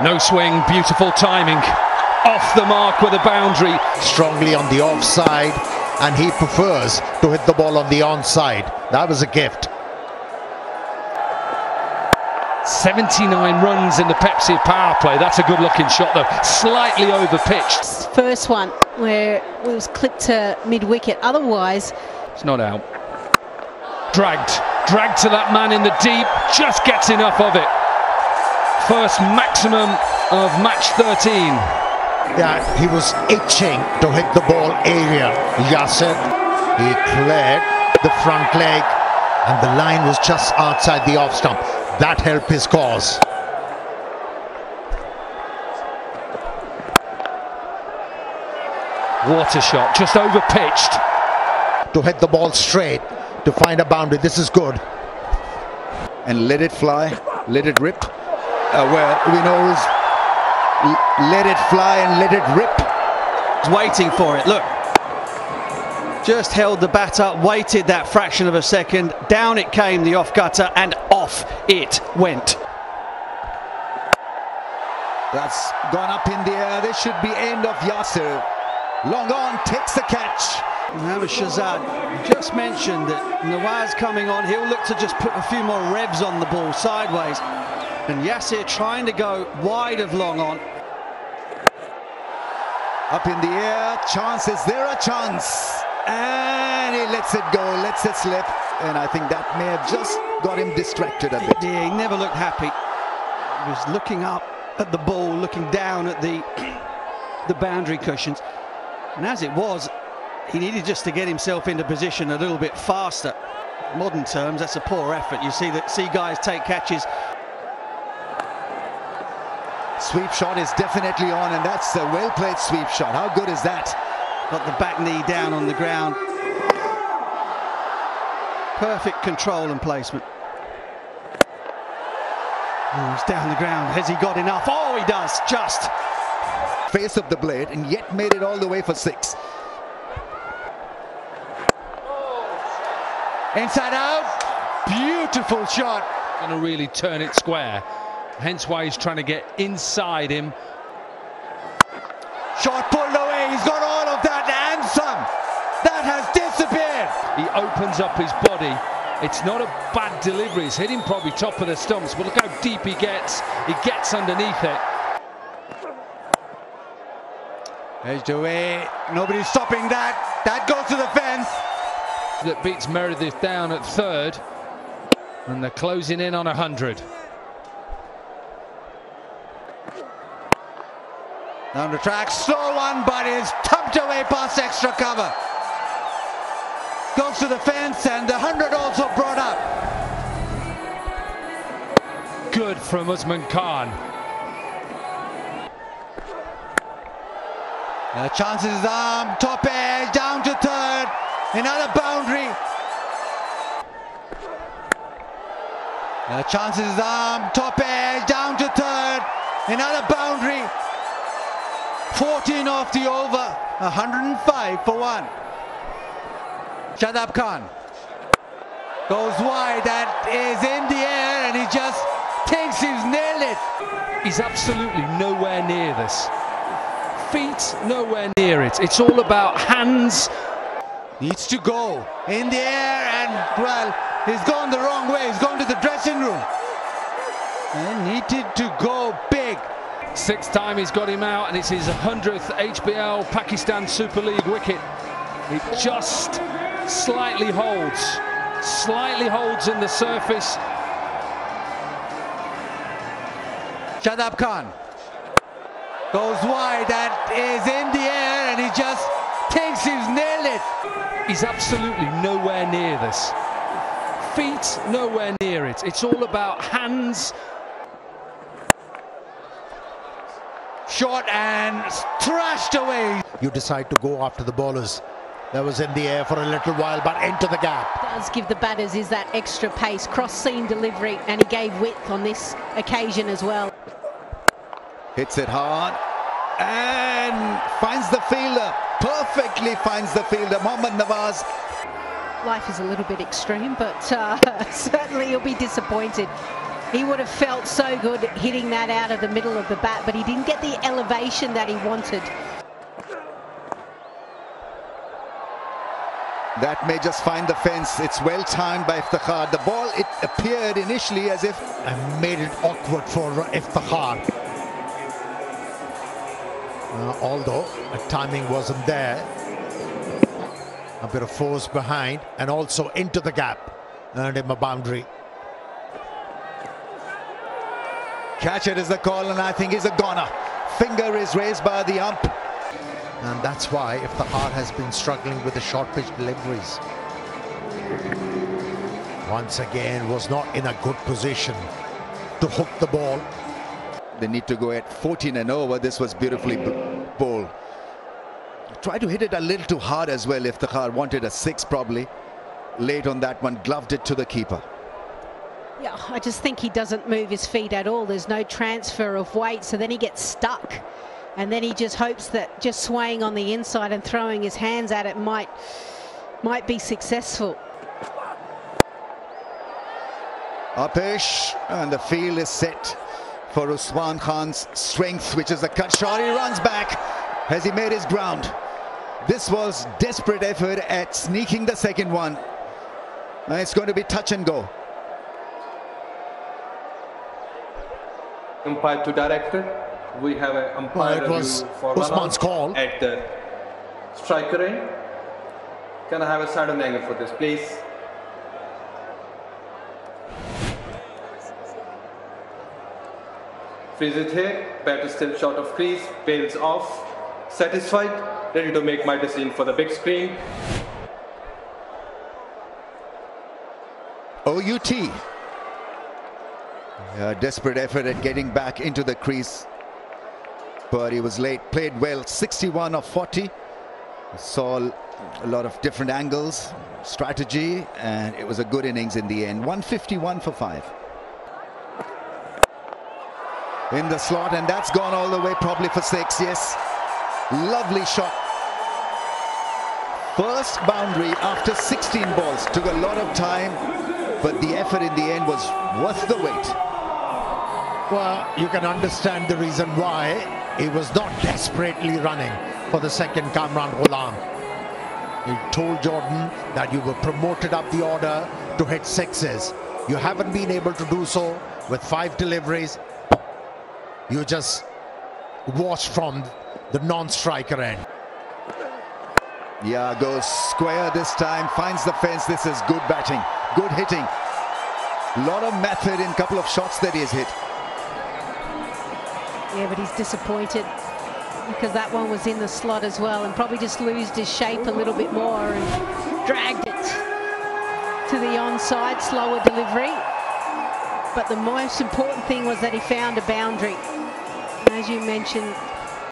No swing, beautiful timing. Off the mark with a boundary. Strongly on the offside, and he prefers to hit the ball on the onside. That was a gift. 79 runs in the Pepsi power play. That's a good looking shot though. Slightly over pitched. First one where it was clipped to mid wicket. Otherwise, it's not out. Dragged to that man in the deep. Just gets enough of it. First maximum of match 13. Yeah, he was itching to hit the ball area. Yasir, he cleared the front leg, and the line was just outside the off stump. That helped his cause. Water shot, just over pitched. To hit the ball straight, to find a boundary. This is good. And let it fly, let it rip. Well, we know let it fly and let it rip. He's waiting for it, look. Just held the bat up, waited that fraction of a second. Down it came, the off cutter, and off it went. That's gone up in the air. This should be end of Yasir. Long on, takes the catch. Mohammad Shahzad just mentioned that Nawaz coming on, he'll look to just put a few more revs on the ball sideways. And Yasir trying to go wide of long on. Up in the air, chance, is there a chance? And he lets it go, lets it slip. And I think that may have just got him distracted a bit. Yeah, he never looked happy. He was looking up at the ball, looking down at the boundary cushions. And as it was, he needed just to get himself into position a little bit faster. Modern terms, that's a poor effort. You see guys take catches. Sweep shot is definitely on, and that's a well-played sweep shot. How good is that? Got the back knee down on the ground. Perfect control and placement. Oh, he's down the ground. Has he got enough? Oh, he does, just. Face of the blade, and yet made it all the way for 6. Inside out, beautiful shot. Going to really turn it square. Hence why he's trying to get inside him. Shot pulled away, he's got all of that and some. That has disappeared. He opens up his body. It's not a bad delivery. He's hitting probably top of the stumps, but look how deep he gets. He gets underneath it. Edged away, nobody's stopping that. That goes to the fence. That beats Meredith down at third, and they're closing in on 100. Down the track, slow one, but is tucked away past extra cover. Goes to the fence, and the 100 also brought up. Good from Usman Khan. Chances his arm, top edge, down to third. Another boundary. Chances his arm, top edge, down to third. Another boundary. 14 off the over, 105 for 1. Shadab Khan goes wide, that is in the air, and he just thinks he's nailed it. He's absolutely nowhere near this. Feet nowhere near it. It's all about hands. Needs to go in the air, and well, he's gone the wrong way. He's gone to the dressing room and needed to go big. 6th time he's got him out, and it's his 100th HBL Pakistan Super League wicket. It just slightly holds in the surface. Shadab Khan goes wide, that is in the air, and he just thinks he's nailed it. He's absolutely nowhere near this. Feet nowhere near it. It's all about hands. Short and thrashed away. You decide to go after the bowlers. That was in the air for a little while, but into the gap. does give the batters is that extra pace, cross-seam delivery, and he gave width on this occasion as well. Hits it hard and finds the fielder. Perfectly finds the fielder, Mohammad Nawaz. Life is a little bit extreme, but certainly he'll be disappointed. He would have felt so good hitting that out of the middle of the bat, but he didn't get the elevation that he wanted. That may just find the fence. It's well timed by Iftikhar. The ball, it appeared initially as if... And made it awkward for Iftikhar. Although timing wasn't there. A bit of force behind and also into the gap. Earned him a boundary. Catch it is the call, and I think he's a goner. Finger is raised by the ump. And that's why Iftikhar has been struggling with the short pitch deliveries. Once again was not in a good position to hook the ball. They need to go at 14 and over. This was beautifully bowled. Tried to hit it a little too hard as well. Iftikhar wanted a 6 probably. Late on that one, gloved it to the keeper. Yeah, I just think he doesn't move his feet at all. There's no transfer of weight, so then he gets stuck. And then he just hopes that just swaying on the inside and throwing his hands at it might be successful. Upish, and the field is set for Usman Khan's strength, which is the cut shot. He runs back. Has he made his ground? This was desperate effort at sneaking the second one. And it's going to be touch and go. Umpire to director. We have an umpire It was for Usman's call at the striker end. Can I have a side on angle for this, please? Freeze it here. Batter still short of crease. Bails off. Satisfied. Ready to make my decision for the big screen. OUT. A desperate effort at getting back into the crease, but he was late. Played well. 61 of 40. Saw a lot of different angles, strategy, and it was a good innings in the end. 151 for 5. In the slot, and that's gone all the way probably for 6. Yes, lovely shot. First boundary after 16 balls. Took a lot of time, but the effort in the end was worth the wait. Well, you can understand the reason why he was not desperately running for the second Kamran Ghulam. He told Jordan that you were promoted up the order to hit 6s. You haven't been able to do so with 5 deliveries. You just watch from the non-striker end. Yeah, goes square this time, finds the fence. This is good batting, good hitting. A lot of method in a couple of shots that he's hit. Yeah, but he's disappointed because that one was in the slot as well, and probably just loosed his shape a little bit more and dragged it to the onside, slower delivery. But the most important thing was that he found a boundary. And as you mentioned,